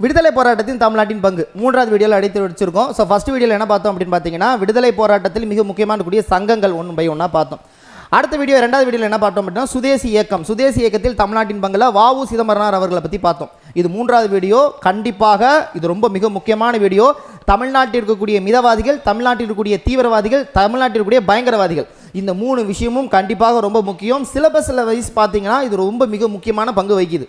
விடுதலை போராட்டத்தின் தமிழ்நாட்டின் பங்கு மூன்றாவது வீடியோவில் அடித்து வச்சிருக்கோம். ஸோ ஃபஸ்ட் வீடியோவில் என்ன பார்த்தோம் அப்படின்னு பார்த்தீங்கன்னா, விடுதலை போராட்டத்தில் மிக முக்கியமான கூடிய சங்கங்கள் ஒன்று பை ஒன்றா பார்த்தோம். அடுத்த வீடியோ ரெண்டாவது வீடியோவில் என்ன பார்த்தோம் அப்படின்னா, சுதேசி இயக்கம். சுதேசி இயக்கத்தில் தமிழ்நாட்டின் பங்கில் வ.உ. சிதம்பரனார் அவர்களை பற்றி பார்த்தோம். இது மூன்றாவது வீடியோ. கண்டிப்பாக இது ரொம்ப மிக முக்கியமான வீடியோ. தமிழ்நாட்டில் இருக்கக்கூடிய மிதவாதிகள், தமிழ்நாட்டில் இருக்கக்கூடிய தீவிரவாதிகள், தமிழ்நாட்டில் இருக்கக்கூடிய பயங்கரவாதிகள், இந்த மூணு விஷயமும் கண்டிப்பாக ரொம்ப முக்கியம். சிலபஸில் வைஸ் பார்த்தீங்கன்னா இது ரொம்ப மிக முக்கியமான பங்கு வகிக்குது,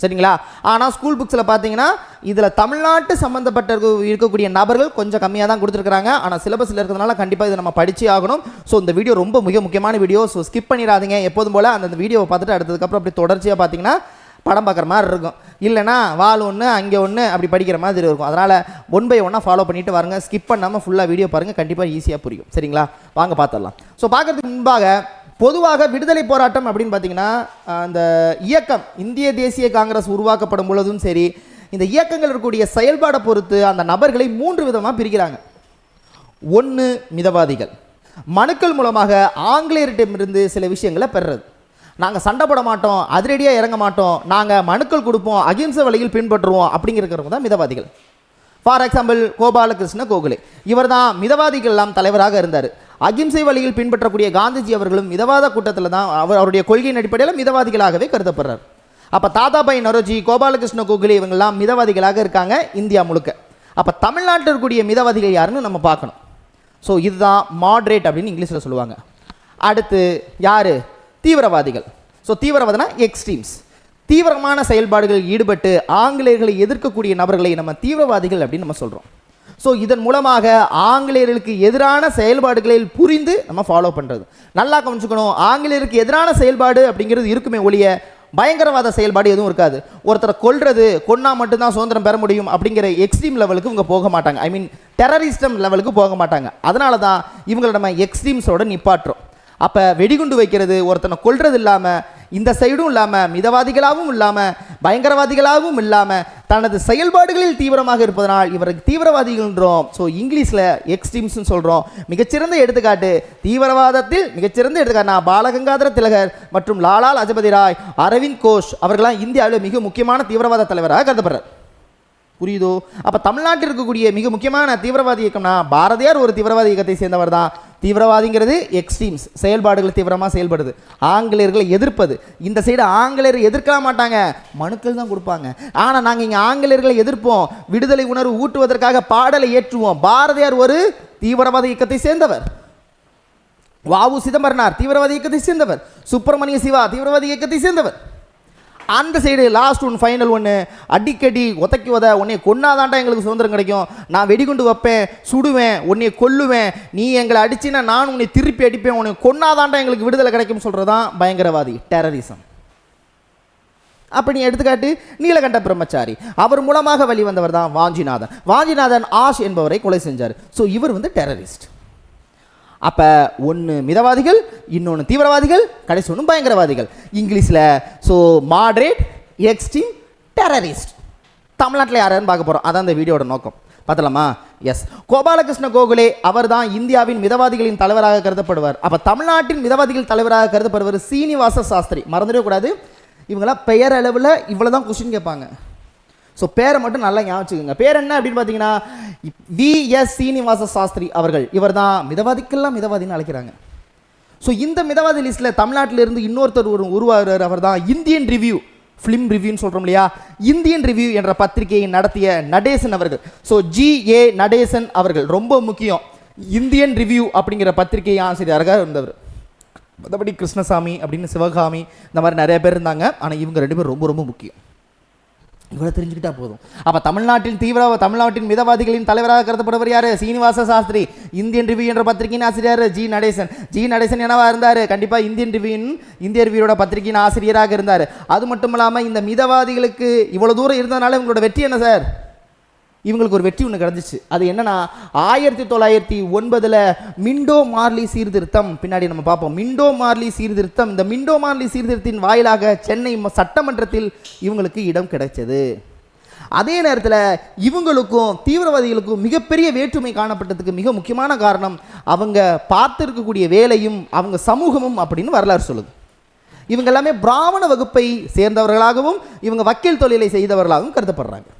சரிங்களா? ஆனால் ஸ்கூல் புக்ஸில் பார்த்தீங்கன்னா இதில் தமிழ்நாட்டு சம்மந்தப்பட்ட இருக்கக்கூடிய நபர்கள் கொஞ்சம் கம்மியாக தான் கொடுத்துருக்காங்க. ஆனால் சிலபஸில் இருக்கிறதுனால கண்டிப்பாக இதை நம்ம படிச்சே ஆகணும். ஸோ இந்த வீடியோ ரொம்ப மிக முக்கியமான வீடியோ. ஸோ ஸ்கிப் பண்ணிடாதீங்க. எப்போதும் போல் அந்த வீடியோவை பார்த்துட்டு அடுத்ததுக்கப்புறம் அப்படி தொடர்ச்சியாக பார்த்தீங்கன்னா படம் பார்க்குற மாதிரி இருக்கும். இல்லைனா வால் ஒன்று அங்கே ஒன்று அப்படி படிக்கிற மாதிரி இருக்கும். அதனால் ஒன் பை ஒன்னாக ஃபாலோ பண்ணிவிட்டு வாருங்க. ஸ்கிப் பண்ணாமல் ஃபுல்லாக வீடியோ பாருங்கள், கண்டிப்பாக ஈஸியாக புரியும், சரிங்களா? வாங்க பார்த்துடலாம். ஸோ பார்க்குறதுக்கு முன்பாக பொதுவாக விடுதலை போராட்டம் அப்படின்னு பார்த்தீங்கன்னா, அந்த இயக்கம் இந்திய தேசிய காங்கிரஸ் உருவாக்கப்படும் பொழுதும் சரி, இந்த இயக்கங்கள் இருக்கக்கூடிய செயல்பாடை பொறுத்து அந்த நபர்களை 3 விதமாக பிரிக்கிறாங்க. ஒன்று, மிதவாதிகள். மனுக்கள் மூலமாக ஆங்கிலேயரிடமிருந்து சில விஷயங்களை பெறுறது. நாங்கள் சண்டை போட மாட்டோம், அதிரடியாக இறங்க மாட்டோம், நாங்கள் மனுக்கள் கொடுப்போம், அகிம்சை வழியில் பின்பற்றுவோம் அப்படிங்கிறவங்க தான் மிதவாதிகள். ஃபார் எக்ஸாம்பிள் கோபாலகிருஷ்ண கோகலே, இவர் தான் மிதவாதிகள் எல்லாம் தலைவராக இருந்தார். அகிம்சை வழியில் பின்பற்றக்கூடிய காந்திஜி அவர்களும் மிதவாத கூட்டத்தில் தான் அவருடைய கொள்கையின் அடிப்படையில் மிதவாதிகளாகவே கருதப்படுறார். அப்போ தாதாபாய் நரோஜி, கோபாலகிருஷ்ண கோகலே இவங்கெல்லாம் மிதவாதிகளாக இருக்காங்க இந்தியா முழுக்க. அப்போ தமிழ்நாட்டில் இருக்கக்கூடிய மிதவாதிகள் யாருன்னு நம்ம பார்க்கணும். ஸோ இதுதான் மாட்ரேட் அப்படின்னு இங்கிலீஷில் சொல்லுவாங்க. அடுத்து யார்? தீவிரவாதிகள். ஸோ தீவிரவாதனா எக்ஸ்ட்ரீம்ஸ். தீவிரமான செயல்பாடுகளில் ஈடுபட்டு ஆங்கிலேயர்களை எதிர்க்கக்கூடிய நபர்களை நம்ம தீவிரவாதிகள் அப்படின்னு நம்ம சொல்கிறோம். ஸோ இதன் மூலமாக ஆங்கிலேயர்களுக்கு எதிரான செயல்பாடுகளில் புரிந்து நம்ம ஃபாலோ பண்ணுறது. நல்லா கவனிச்சுக்கணும், ஆங்கிலேயருக்கு எதிரான செயல்பாடு அப்படிங்கிறது இருக்குமே ஒழிய பயங்கரவாத செயல்பாடு எதுவும் இருக்காது. ஒருத்தரை கொன்னா மட்டும்தான் சுதந்திரம் பெற முடியும் அப்படிங்கிற எக்ஸ்ட்ரீம் லெவலுக்கு இவங்க போக மாட்டாங்க. ஐ மீன் டெரரிஸ்டம் லெவலுக்கு போக மாட்டாங்க. அதனால தான் இவங்களை நம்ம எக்ஸ்ட்ரீம்ஸோட நிப்பாட்டுறோம். அப்போ வெடிகுண்டு வைக்கிறது, ஒருத்தனை கொல்றது இல்லாமல், இந்த சைடும் இல்லாமல், மிதவாதிகளாகவும் இல்லாமல், பயங்கரவாதிகளாகவும் இல்லாமல், தனது செயல்பாடுகளில் தீவிரமாக இருப்பதனால் இவருக்கு தீவிரவாதிகள்ன்றோம். ஸோ இங்கிலீஷில் எக்ஸ்ட்ரீம்ஸ்னு சொல்கிறோம். மிகச்சிறந்த எடுத்துக்காட்டு தீவிரவாதத்தில் மிகச்சிறந்த எடுத்துக்காட்டு பாலகங்காதர திலகர் மற்றும் லாலா லஜபதி ராய், அரவிந்த் கோஷ் அவர்களாம் இந்தியாவில் மிக முக்கியமான தீவிரவாத தலைவராக கருதப்படுறார். புரியுதோ? அப்போ தமிழ்நாட்டில் இருக்கக்கூடிய மிக முக்கியமான தீவிரவாதி இயக்கம்னா பாரதியார் ஒரு தீவிரவாதி இயக்கத்தை சேர்ந்தவர் தான். தீவிரவாதிங்கிறது எக்ஸ்ட்ரீம்ஸ், செயல்பாடுகள் தீவிரமாக செயல்படுது, ஆங்கிலேயர்களை எதிர்ப்பது. இந்த சைடு ஆங்கிலேயரை எதிர்க்க மாட்டாங்க, மனுக்கள் தான் கொடுப்பாங்க. ஆனால் நாங்கள் இங்கே ஆங்கிலேயர்களை எதிர்ப்போம், விடுதலை உணர்வு ஊட்டுவதற்காக பாடலை ஏற்றுவோம். பாரதியார் ஒரு தீவிரவாத இயக்கத்தை சேர்ந்தவர், வ.உ. சிதம்பரனார் தீவிரவாத இயக்கத்தை சேர்ந்தவர், சுப்பிரமணிய சிவா தீவிரவாத இயக்கத்தை சேர்ந்தவர். அந்த சைடு லாஸ்ட் ஒன் ஃபைனல் ஒன்று, அடிக்கடி உதைக்குவத, உன்னை கொன்னாதான்டா எங்களுக்கு சுதந்திரம் கிடைக்கும், நான் வெடிகுண்டு வைப்பேன், சுடுவேன், உன்னை கொல்லுவேன், நீ எங்களை அடிச்சின்னா நான் உன்னை திருப்பி அடிப்பேன், உன்னை கொன்னாதான்டா எங்களுக்கு விடுதலை கிடைக்கும் சொல்கிறதான் பயங்கரவாதி, டெரரிசம். அப்படி எடுத்துக்காட்டு நீலகண்ட பிரம்மச்சாரி, அவர் மூலமாக வெளிவந்தவர் தான் வாஞ்சிநாதன். வாஞ்சிநாதன் ஆஷ் என்பவரை கொலை செஞ்சார். ஸோ இவர் டெரரிஸ்ட். அப்போ ஒன்று மிதவாதிகள், இன்னொன்று தீவிரவாதிகள், கடைசி ஒன்று பயங்கரவாதிகள். இங்கிலீஷில் ஸோ மாட்ரேட், எக்ஸ்ட்ரீம், டெரரிஸ்ட். தமிழ்நாட்டில் யாருன்னு பார்க்க போகிறோம், அதான் இந்த வீடியோட நோக்கம். பார்த்தலாமா? எஸ், கோபாலகிருஷ்ண கோகலே அவர் தான் இந்தியாவின் மிதவாதிகளின் தலைவராக கருதப்படுவார். அப்போ தமிழ்நாட்டின் மிதவாதிகள் தலைவராக கருதப்படுவார் சீனிவாச சாஸ்திரி. மறந்துடக்கூடாது, இவங்களாம் பெயர் அளவில் இவ்வளோ தான் கொஸ்டின் கேட்பாங்க. ஸோ பேரை மட்டும் நல்லா ஞாபகம். பேர் என்ன அப்படின்னு பார்த்தீங்கன்னா வி.எஸ். சீனிவாச சாஸ்திரி அவர்கள். இவர் தான் மிதவாதிக்கெல்லாம் மிதவாதின்னு அழைக்கிறாங்க. ஸோ இந்த மிதவாதி லிஸ்ட்டில் தமிழ்நாட்டிலிருந்து இன்னொருத்தர் உருவாகிறார். அவர் தான் இந்தியன் ரிவ்யூ, ஃபிலிம் ரிவ்யூன்னு சொல்கிறோம் இல்லையா, இந்தியன் ரிவ்யூ என்ற பத்திரிகையை நடத்திய நடேசன் அவர்கள். So G.A. நடேசன் அவர்கள் ரொம்ப முக்கியம். இந்தியன் ரிவ்யூ அப்படிங்கிற பத்திரிகை ஆசிரியராக இருந்தவர். மற்றபடி கிருஷ்ணசாமி அப்படின்னு சிவகாமி இந்த மாதிரி நிறைய பேர் இருந்தாங்க. ஆனால் இவங்க 2 பேர் ரொம்ப ரொம்ப முக்கியம். இவ்வளோ தெரிஞ்சுக்கிட்டா போதும். அப்போ தமிழ்நாட்டின் மிதவாதிகளின் தலைவராக கருதப்படுவர் யார்? சீனிவாச சாஸ்திரி. இந்தியன் ரிவ்யூ என்ற பத்திரிகையின் ஆசிரியர் ஜி நடேசன் என்னவா இருந்தார்? கண்டிப்பாக இந்திய ரிவ்யூவோட பத்திரிகையின் ஆசிரியராக இருந்தார். அது மட்டும் இல்லாமல் இந்த மிதவாதிகளுக்கு இவ்வளோ தூரம் இருந்ததுனால இவங்களோட வெற்றி என்ன சார்? இவங்களுக்கு ஒரு வெற்றி ஒன்று கிடச்சிச்சு. அது என்னன்னா 1909 மிண்டோ மார்லி சீர்திருத்தம். பின்னாடி நம்ம பார்ப்போம் மிண்டோ மார்லி சீர்திருத்தம். இந்த மிண்டோ மார்லி சீர்திருத்தின் வாயிலாக சென்னை சட்டமன்றத்தில் இவங்களுக்கு இடம் கிடைச்சது. அதே நேரத்தில் இவங்களுக்கும் தீவிரவாதிகளுக்கும் மிகப்பெரிய வேற்றுமை காணப்பட்டதுக்கு மிக முக்கியமான காரணம் அவங்க பார்த்துருக்கக்கூடிய வேலையும் அவங்க சமூகமும் அப்படின்னு வரலாறு சொல்லுது. இவங்க எல்லாமே பிராமண வகுப்பை சேர்ந்தவர்களாகவும் இவங்க வக்கீல் தொழிலை செய்தவர்களாகவும் கருதப்படுறாங்க.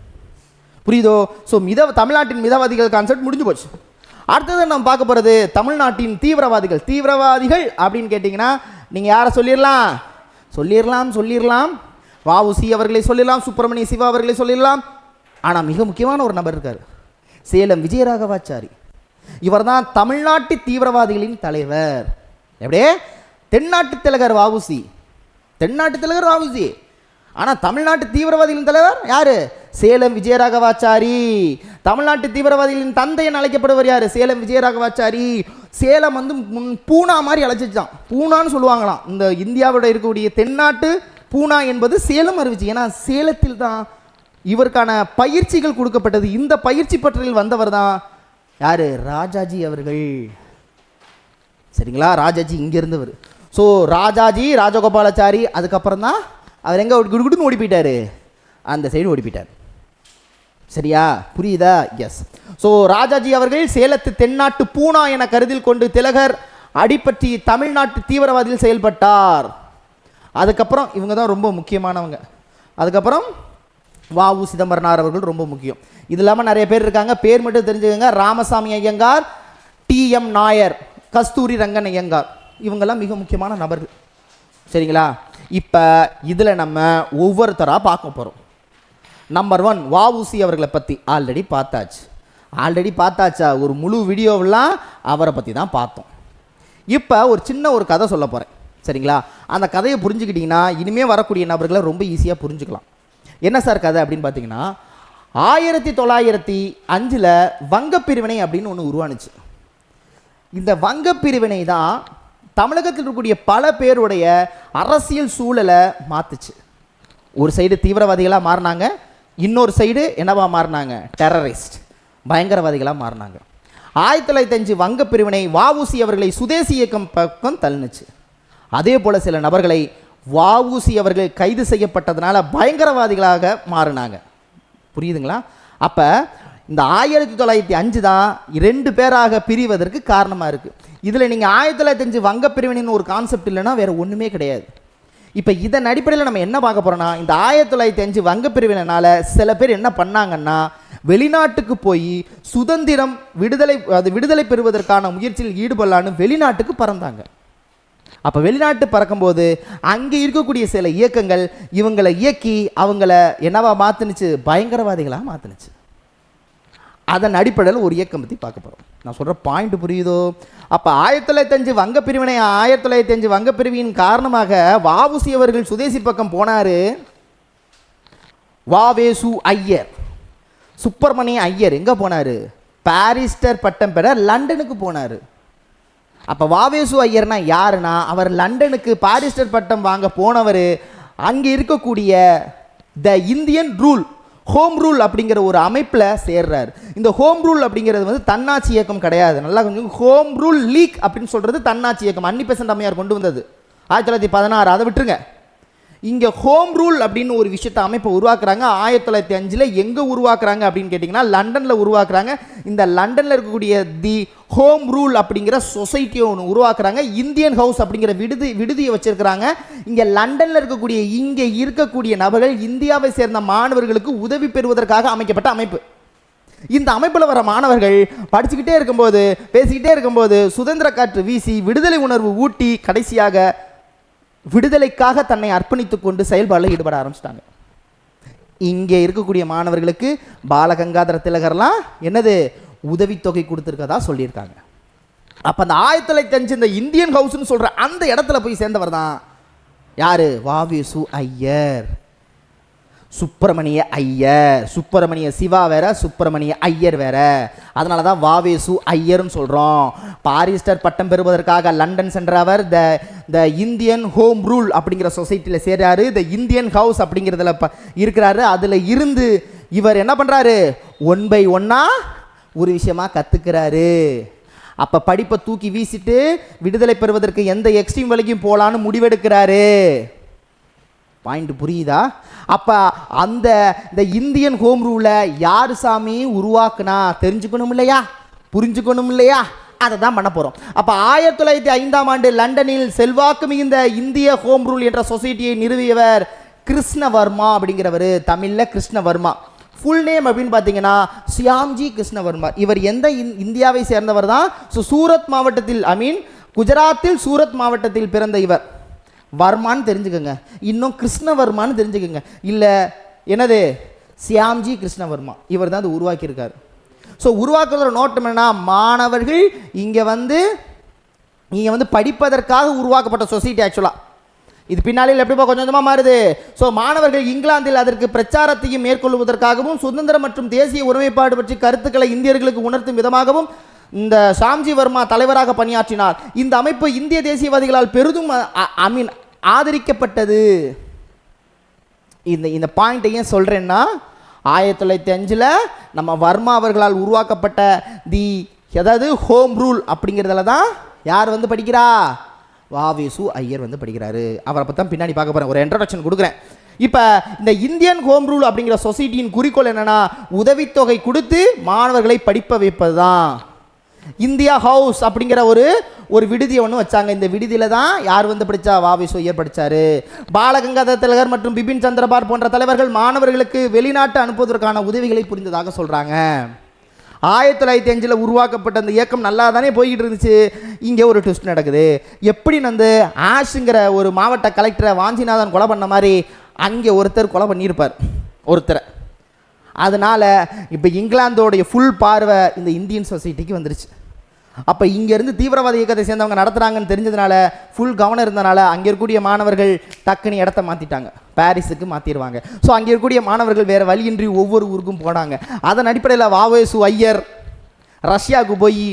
புரியுதோ? ஸோ தமிழ்நாட்டின் மிதவாதிகள் கான்செப்ட் முடிஞ்சு போச்சு. அடுத்தது நம்ம பார்க்க போகிறது தமிழ்நாட்டின் தீவிரவாதிகள். தீவிரவாதிகள் அப்படின்னு கேட்டிங்கன்னா நீங்கள் யாரை சொல்லிடலாம். வஉசி அவர்களை சொல்லிடலாம், சுப்பிரமணிய சிவா அவர்களை சொல்லிடலாம். ஆனால் மிக முக்கியமான ஒரு நபர் இருக்கார், சேலம் விஜயராகவாச்சாரி. இவர் தான் தமிழ்நாட்டு தீவிரவாதிகளின் தலைவர். எப்படியே தென்னாட்டு திலகர் வஉசி, ஆனால் தமிழ்நாட்டு தீவிரவாதிகளின் தலைவர் யாரு? சேலம் விஜயராகவாச்சாரி. தமிழ்நாட்டு தீவிரவாதிகளின் தந்தை என அழைக்கப்படுவர் யாரு? சேலம் விஜயராகவாச்சாரி. சேலம் வந்து பூனா மாதிரி அழைச்சிச்சான், பூனான்னு சொல்லுவாங்களாம். இந்த இந்தியாவோட இருக்கக்கூடிய தென்னாட்டு பூனா என்பது சேலம் அறிவிச்சு. ஏன்னா சேலத்தில் தான் இவருக்கான பயிற்சிகள் கொடுக்கப்பட்டது. இந்த பயிற்சி பற்றியில் வந்தவர் தான் யாரு? ராஜாஜி அவர்கள். சரிங்களா? ராஜாஜி இங்க இருந்தவர். ஸோ ராஜாஜி ராஜகோபாலாச்சாரி. அதுக்கப்புறம் தான் அவர் எங்கே குடுகுடுன்னு ஓடி போயிட்டாரு, அந்த சைடு ஓடி போயிட்டார். சரியா? புரியுதா? எஸ். ஸோ ராஜாஜி அவர்கள் சேலத்து தென்னாட்டு பூனா என கருதில் கொண்டு திலகர் அடிப்பற்றி தமிழ்நாட்டு தீவிரவாதியில் செயல்பட்டார். அதுக்கப்புறம் இவங்க தான் ரொம்ப முக்கியமானவங்க. அதுக்கப்புறம் வஉ சிதம்பரனார் அவர்கள் ரொம்ப முக்கியம். இது இல்லாமல் நிறைய பேர் இருக்காங்க, பேர் மட்டும் தெரிஞ்சுக்கோங்க. ராமசாமி ஐயங்கார், TM நாயர், கஸ்தூரி ரங்கன் ஐயங்கார், இவங்கெல்லாம் மிக முக்கியமான நபர்கள். சரிங்களா? இப்போ இதில் நம்ம ஒவ்வொருத்தராக பார்க்க போகிறோம். நம்பர் 1 வஉசி அவர்களை பற்றி ஆல்ரெடி பார்த்தாச்சா? ஒரு முழு வீடியோவெல்லாம் அவரை பற்றி தான் பார்த்தோம். இப்போ ஒரு சின்ன ஒரு கதை சொல்ல போகிறேன். சரிங்களா? அந்த கதையை புரிஞ்சுக்கிட்டிங்கன்னா இனிமேல் வரக்கூடிய நபர்களை ரொம்ப ஈஸியாக புரிஞ்சுக்கலாம். என்ன சார் கதை அப்படின்னு பார்த்தீங்கன்னா, 1905 வங்கப்பிரிவினை அப்படின்னு ஒன்று உருவானுச்சு. இந்த வங்கப்பிரிவினை தான் தமிழகத்தில் இருக்கக்கூடிய பல பேருடைய அரசியல் சூழலை மாற்றுச்சு. ஒரு சைடு தீவிரவாதிகளாக மாறினாங்க, இன்னொரு சைடு என்னவா மாறினாங்க? டெரரிஸ்ட், பயங்கரவாதிகளாக மாறினாங்க. 1905 வங்கப்பிரிவினை வஉசி அவர்களை சுதேசி இயக்கம் பக்கம் தள்ளுனுச்சு. அதே போல் சில நபர்களை வஉசி அவர்கள் கைது செய்யப்பட்டதுனால பயங்கரவாதிகளாக மாறினாங்க. புரியுதுங்களா? அப்போ இந்த 1905 தான் 2 பேராக பிரிவதற்கு காரணமாக இருக்குது. இதில் நீங்கள் 1905 வங்கப்பிரிவினைன்னு ஒரு கான்செப்ட் இல்லைன்னா வேறு ஒன்றுமே கிடையாது. இப்போ இதன் அடிப்படையில் நம்ம என்ன பார்க்க போகிறோன்னா, இந்த 1905 வங்கப்பிரிவினைனால சில பேர் என்ன பண்ணாங்கன்னா, வெளிநாட்டுக்கு போய் சுதந்திரம் விடுதலை பெறுவதற்கான முயற்சியில் ஈடுபடலான்னு வெளிநாட்டுக்கு பறந்தாங்க. அப்போ வெளிநாட்டு பறக்கும்போது அங்கே இருக்கக்கூடிய சில இயக்கங்கள் இவங்களை இயக்கி அவங்கள என்னவா மாற்றுனுச்சு? பயங்கரவாதிகளாக மாற்றுனுச்சு. அதன் அடிப்படையில் ஒரு இயக்கம் பற்றி பார்க்க போகிறோம். நான் சொல்கிற பாயிண்ட் புரியுதோ? அப்போ 1905 வங்கப்பிரிவினை 1905 வங்கப்பிரிவின் காரணமாக வஉசி அவர்கள் சுதேசி பக்கம் போனார். வாவேசு ஐயர், சுப்பிரமணிய ஐயர் எங்கே போனார்? பாரிஸ்டர் பட்டம் பெற லண்டனுக்கு போனார். அப்போ வாவேசு ஐயர்னா யாருன்னா, அவர் லண்டனுக்கு பாரிஸ்டர் பட்டம் வாங்க போனவர். அங்கே இருக்கக்கூடிய த இந்தியன் ஹோம் ரூல் அப்படிங்கிற ஒரு அமைப்பில் சேர்றார். இந்த ஹோம் ரூல் அப்படிங்கிறது வந்து தன்னாட்சி இயக்கம் கிடையாது. நல்லா கொஞ்சம் ஹோம் ரூல் லீக் அப்படின்னு சொல்கிறது தன்னாட்சி இயக்கம். அன்னிபெசன்ட் அம்மையார் கொண்டு வந்தது 1916. அதை விட்டுருங்க. இங்கே ஹோம் ரூல் அப்படின்னு ஒரு விஷயத்தை அமைப்பை உருவாக்குறாங்க. 1905 எங்கே உருவாக்குறாங்க அப்படின்னு கேட்டிங்கன்னா லண்டனில் உருவாக்குறாங்க. இந்த லண்டனில் இருக்கக்கூடிய தி ஹோம் ரூல் அப்படிங்கிற சொசைட்டியை ஒன்று உருவாக்குறாங்க. இந்தியன் ஹவுஸ் அப்படிங்கிற விடுதியை வச்சிருக்கிறாங்க. இங்கே லண்டனில் இருக்கக்கூடிய நபர்கள் இந்தியாவை சேர்ந்த மாணவர்களுக்கு உதவி பெறுவதற்காக அமைக்கப்பட்ட அமைப்பு. இந்த அமைப்பில் வர மாணவர்கள் படிச்சுக்கிட்டே இருக்கும்போது பேசிக்கிட்டே இருக்கும்போது சுதந்திர காற்று வீசி விடுதலை உணர்வு ஊட்டி கடைசியாக விடுதலைக்காக தன்னை அர்ப்பணித்துக் கொண்டு செயல்பாடில் ஈடுபட ஆரம்பிச்சிட்டாங்க. இங்கே இருக்கக்கூடிய மாணவர்களுக்கு பாலகங்காதர திலகர்லாம் என்னது உதவித்தொகை கொடுத்துருக்கதா சொல்லியிருக்காங்க. அப்போ அந்த 1905 இந்த இந்தியன் ஹவுஸ்னு சொல்கிற அந்த இடத்துல போய் சேர்ந்தவர் தான் யார்? வாவேசு ஐயர், சுப்பிரமணிய சிவா வேற, சுப்பிரமணிய ஐயர் வேற. அதனால தான் வாவேசு ஐயர்னு சொல்கிறோம். பாரிஸ்டர் பட்டம் பெறுவதற்காக லண்டன் சென்ற அவர் த இந்தியன் ஹோம் ரூல் அப்படிங்கிற சொசைட்டியில் சேர்றாரு. த இந்தியன் ஹவுஸ் அப்படிங்கிறதுல இருக்கிறாரு. அதில் இருந்து இவர் என்ன பண்ணுறாரு? 1 by 1 ஒரு விஷயமா கற்றுக்கிறாரு. அப்போ படிப்பை தூக்கி வீசிட்டு விடுதலை பெறுவதற்கு எந்த எக்ஸ்ட்ரீம் வழிக்கும் போகலான்னு முடிவெடுக்கிறாரு. பாயிண்ட் புரியுதா? அப்போ இந்த இந்தியன் ஹோம் ரூலை யார் சாமி உருவாக்குனா தெரிஞ்சுக்கணும் இல்லையா, புரிஞ்சுக்கணும் இல்லையா? அதை தான் பண்ண போகிறோம். அப்போ 1905 லண்டனில் செல்வாக்கு மிகுந்த இந்திய ஹோம் ரூல் என்ற சொசைட்டியை நிறுவியவர் கிருஷ்ணவர்மா அப்படிங்கிறவர். தமிழில் கிருஷ்ணவர்மா. ஃபுல் நேம் அப்படின்னு பார்த்தீங்கன்னா சியாம்ஜி கிருஷ்ணவர்மா. இவர் எந்த இந்தியாவை சேர்ந்தவர் தான்? ஸோ சூரத் மாவட்டத்தில் குஜராத்தில் சூரத் மாவட்டத்தில் பிறந்த இவர். வர்மான்னு தெரிஞ்சுக்கோங்க, இன்னும் கிருஷ்ணவர்மான்னு தெரிஞ்சுக்கோங்க. இல்லை என்னது சியாம்ஜி கிருஷ்ணவர்மா, இவர் தான் அது உருவாக்கியிருக்காரு. ஸோ உருவாக்குற நோட்டம் என்னன்னா, மாணவர்கள் இங்கே வந்து படிப்பதற்காக உருவாக்கப்பட்ட சொசைட்டி. ஆக்சுவலாக இது பின்னாளில் எப்படிப்பா கொஞ்சம் கொஞ்சமாக மாறுது. ஸோ மாணவர்கள் இங்கிலாந்தில் அதற்கு பிரச்சாரத்தையும் மேற்கொள்வதற்காகவும் சுதந்திரம் மற்றும் தேசிய ஒருமைப்பாடு பற்றி கருத்துக்களை இந்தியர்களுக்கு உணர்த்தும் விதமாகவும் இந்த ஷாம்ஜி வர்மா தலைவராக பணியாற்றினார். இந்த அமைப்பு இந்திய தேசியவாதிகளால் பெரிதும் ஆதரிக்கப்பட்டது. இந்த பாயிண்ட்டை ஏன் சொல்கிறேன்னா, 1905 நம்ம வர்மா அவர்களால் உருவாக்கப்பட்ட அதாவது ஹோம் ரூல் அப்படிங்கிறதுல தான் யார் வந்து படிக்கிறா? வாவேசு ஐயர் வந்து படிக்கிறாரு. அவரை பற்றி தான் பின்னாடி பார்க்க போகிறேன். ஒரு இன்ட்ரோடக்ஷன் கொடுக்குறேன். இப்போ இந்த இந்தியன் ஹோம் ரூல் அப்படிங்கிற சொசைட்டியின் குறிக்கோள் என்னென்னா, உதவித்தொகை கொடுத்து மாணவர்களை படிப்ப வைப்பது தான். இந்தியா ஹவுஸ் அப்படிங்கிற ஒரு விடுதியை ஒன்று வச்சாங்க. இந்த விடுதியில் தான் யார் வந்து படித்தா? வாவேசு ஐயர் படித்தார். பாலகங்காதர திலகர் மற்றும் பிபின் சந்திரபால் போன்ற தலைவர்கள் மாணவர்களுக்கு வெளிநாட்டு அனுப்புவதற்கான உதவிகளை புரிந்ததாக சொல்கிறாங்க. 1905 உருவாக்கப்பட்ட அந்த இயக்கம் நல்லா தானே போய்கிட்டு இருந்துச்சு. இங்கே ஒரு ட்விஸ்ட் நடக்குது. எப்படி வந்து ஆஷுங்கிற ஒரு மாவட்ட கலெக்டரை வாஞ்சிநாதன் கொலை பண்ண மாதிரி அங்கே ஒருத்தர் கொலை பண்ணியிருப்பார் ஒருத்தரை. அதனால் இப்போ இங்கிலாந்தோடைய ஃபுல் பார்வை இந்த இந்தியன் சொசைட்டிக்கு வந்துருச்சு. அப்போ இங்கேருந்து தீவிரவாத இயக்கத்தை சேர்ந்தவங்க நடத்துகிறாங்கன்னு தெரிஞ்சதுனால ஃபுல் கவனம் இருந்தனால அங்கே இருக்கக்கூடிய மாணவர்கள் டக்குன்னு இடத்த மாற்றிட்டாங்க, பாரிஸுக்கு மாற்றிடுவாங்க. ஸோ அங்கே இருக்கக்கூடிய மாணவர்கள் வேறு வழியின்றி ஒவ்வொரு ஊருக்கும் போனாங்க. அதன் அடிப்படையில் வாவேசு ஐயர் ரஷ்யாவுக்கு போய்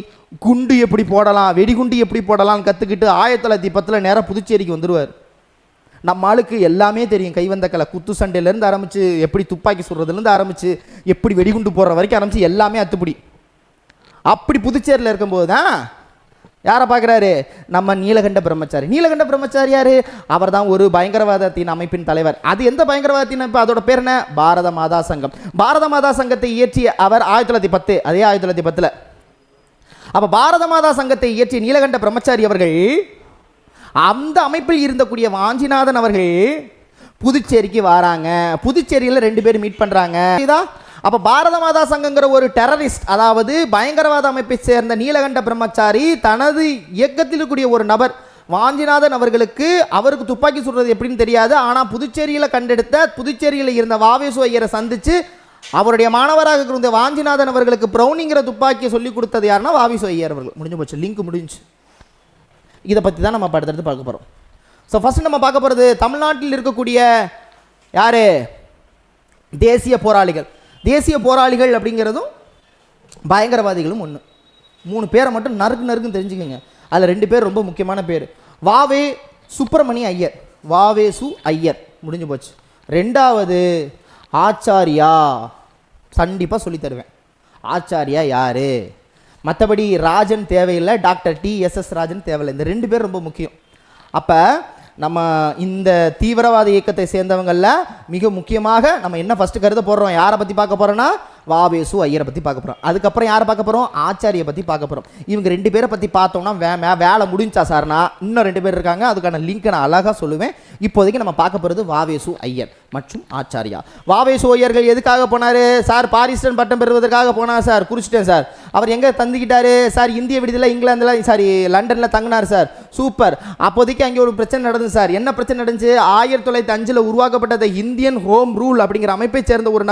குண்டு எப்படி போடலாம், வெடிகுண்டு எப்படி போடலாம்னு கற்றுக்கிட்டு 1910 நேராக புதுச்சேரிக்கு வந்துடுவார். நம்ம ஆளுக்கு எல்லாமே தெரியும். கைவந்த கலை, குத்து சண்டையிலேருந்து ஆரம்பித்து எப்படி துப்பாக்கி சுடுறதுலேருந்து ஆரம்பித்து எப்படி வெடிகுண்டு போடுற வரைக்கும் ஆரம்பித்து எல்லாமே அத்துப்படி. அப்படி புதுச்சேரியில் இருக்கும்போது தான் யாரை பார்க்குறாரு? நம்ம நீலகண்ட பிரம்மச்சாரி. நீலகண்ட பிரம்மச்சாரி யார்? அவர் தான் ஒரு பயங்கரவாதத்தின் அமைப்பின் தலைவர். அது எந்த பயங்கரவாதத்தின் அமைப்பு? அதோட பேர் என்ன? பாரத மாதா சங்கம். பாரத மாதா சங்கத்தை இயற்றிய அவர் 1910. அதே 1910. அப்போ பாரத மாதா சங்கத்தை இயற்றிய நீலகண்ட பிரம்மச்சாரி அவர்கள் அந்த அமைப்பில் இருந்தக்கூடிய வாஞ்சிநாதன் அவர்கள் புதுச்சேரிக்கு வராங்க. புதுச்சேரியில் 2 பேர் மீட் பண்ணுறாங்க. அப்போ பாரத மாதா சங்கங்கிற ஒரு டெரரிஸ்ட், அதாவது பயங்கரவாத அமைப்பை சேர்ந்த நீலகண்ட பிரம்மச்சாரி தனது இயக்கத்தில் இருக்கக்கூடிய ஒரு நபர் வாஞ்சிநாதன் அவருக்கு துப்பாக்கி சுடுறது எப்படின்னு தெரியாது. ஆனால் புதுச்சேரியில் இருந்த வாவேசு ஐயரை சந்தித்து அவருடைய மாணவராக இருந்த வாஞ்சிநாதன் அவர்களுக்கு ப்ரௌனிங்கிற துப்பாக்கியை சொல்லிக் கொடுத்தது யாருன்னா வாவேசு ஐயர் அவர்கள். முடிஞ்சு போச்சு, லிங்க் முடிஞ்சு. இதை பற்றி தான் நம்ம அடுத்தடுத்து பார்க்க போகிறோம். ஸோ ஃபஸ்ட்டு நம்ம பார்க்க போகிறது தமிழ்நாட்டில் இருக்கக்கூடிய யார்? தேசிய போராளிகள். தேசிய போராளிகள் அப்படிங்கிறதும் பயங்கரவாதிகளும் ஒன்று. 3 பேரை மட்டும் நறுக்குன்னு தெரிஞ்சுக்கோங்க. அதில் 2 பேர் ரொம்ப முக்கியமான பேர். வாவே சுப்பிரமணிய ஐயர், வாவேசு ஐயர். முடிஞ்சு போச்சு. 2வது ஆச்சாரியா. கண்டிப்பாக சொல்லி தருவேன். ஆச்சாரியா யார்? மற்றபடி ராஜன் தேவையில்லை, டாக்டர் TSS ராஜன் தேவையில்லை. இந்த 2 பேர் ரொம்ப முக்கியம். அப்போ நம்ம இந்த தீவிரவாத இயக்கத்தை சேர்ந்தவங்களில் மிக முக்கியமாக நம்ம என்ன ஃபஸ்ட்டு கருத்தை போடுறோம்? யாரை பற்றி பார்க்க போகிறோன்னா வாவேசு ஐயரை பற்றி பார்க்க போகிறோம். அதுக்கப்புறம் யாரை பார்க்க போகிறோம்? ஆச்சாரியை பற்றி பார்க்க போகிறோம். இவங்க 2 பேரை பற்றி பார்த்தோம்னா வேலை முடிஞ்சா சார்னா இன்னும் 2 பேர் இருக்காங்க. அதுக்கான லிங்க்கை நான் அழகாக சொல்லுவேன். இப்போதைக்கு நம்ம பார்க்க போகிறது வாவேசு ஐயர் மற்றும் ஆச்சாரியா. வாவேசு ஐயர்கள் எதுக்காக போனார் சார்? பாரிஸ்டன் பட்டம் பெறுவதற்காக போனார் சார். குறிச்சிட்டேன் சார். அவர் எங்கே தந்துக்கிட்டாரு சார்? இந்திய விடுதலை இங்கிலாந்தில் லண்டனில் தங்கினார் சார். சூப்பர். அப்போதைக்கு அங்கே ஒரு பிரச்சனை நடந்தது சார். என்ன பிரச்சனை நடந்துச்சு? 1905 உருவாக்கப்பட்ட இந்தியன் ஹோம் ரூல் அப்படிங்கிற அமைப்பை சேர்ந்த ஒரு